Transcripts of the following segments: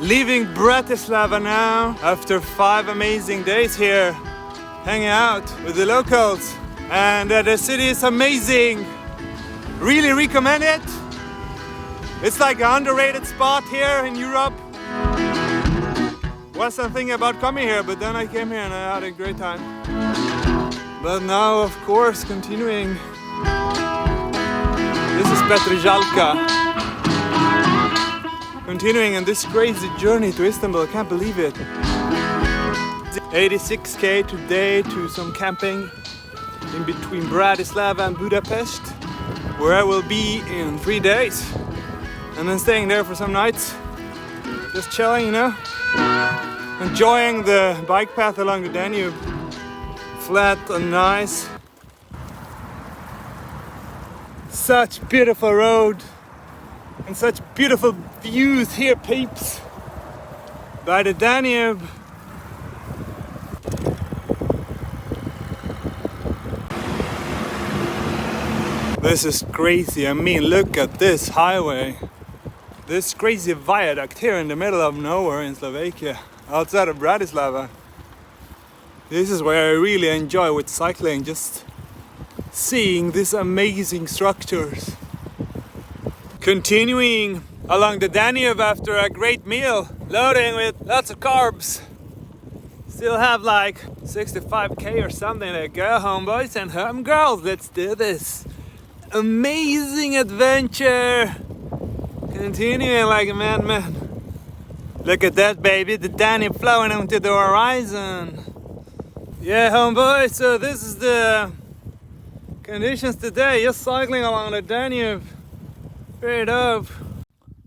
Leaving Bratislava now after 5 amazing days here, hanging out with the locals, and the city is amazing. Really recommend it. It's like an underrated spot here in Europe. Wasn't thinking about coming here, but then I came here and I had a great time. But now, of course, continuing. This is Petrjalka. Continuing on this crazy journey to Istanbul, I can't believe it. 86k today to some camping in between Bratislava and Budapest, where I will be in 3 days. And then staying there for some nights. Just chilling, you know? Enjoying the bike path along the Danube. Flat and nice. Such beautiful road. And such beautiful views here, peeps. By the Danube. This is crazy. I mean, look at this highway. This crazy viaduct here in the middle of nowhere in Slovakia, outside of Bratislava. This is where I really enjoy with cycling, just seeing these amazing structures. Continuing along the Danube after a great meal, loading with lots of carbs. Still have like 65k or something to go, home boys and home girls. Let's do this. Amazing adventure. Continuing like a madman. Look at that, baby, the Danube flowing onto the horizon. Yeah, homeboy, so this is the conditions today, just cycling along the Danube. Very dope.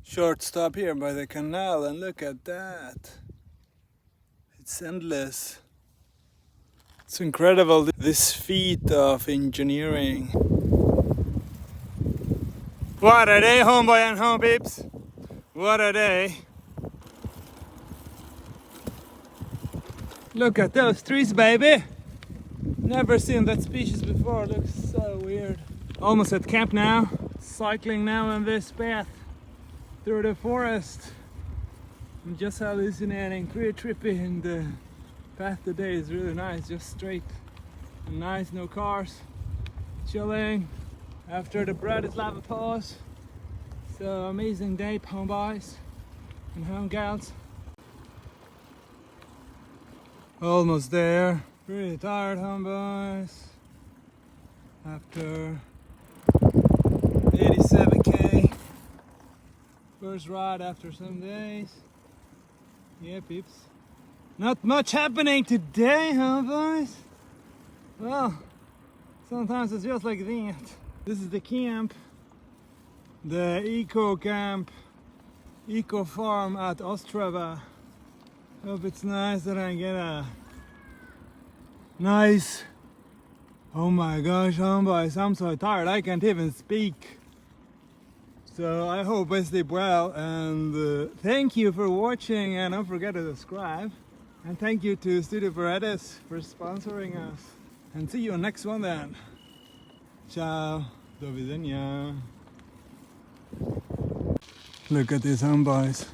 Short stop here by the canal, and look at that. It's endless. It's incredible, this feat of engineering. What a day, homeboy and home peeps. What a day. Look at those trees, baby. Never seen that species before. Looks so weird. Almost at camp now. Cycling now on this path through the forest. I'm just hallucinating. Pretty trippy, and the path today is really nice. Just straight and nice, no cars. Chilling after the Bratislava pause. So amazing day, home boys and home gals. Almost there. Pretty tired, home boys. After 87k. First ride after some days. Yeah, peeps. Not much happening today, huh, boys? Well, sometimes it's just like that. This is the camp. The eco camp, eco farm at OSTROVE. Hope it's nice that I get a nice. Oh my gosh, homeboys, I'm so tired I can't even speak. So I hope I sleep well, and thank you for watching, and don't forget to subscribe. And thank you to Studio Paredes for sponsoring us. And see you next one then. Ciao. Do widzenia. Look at these homeboys.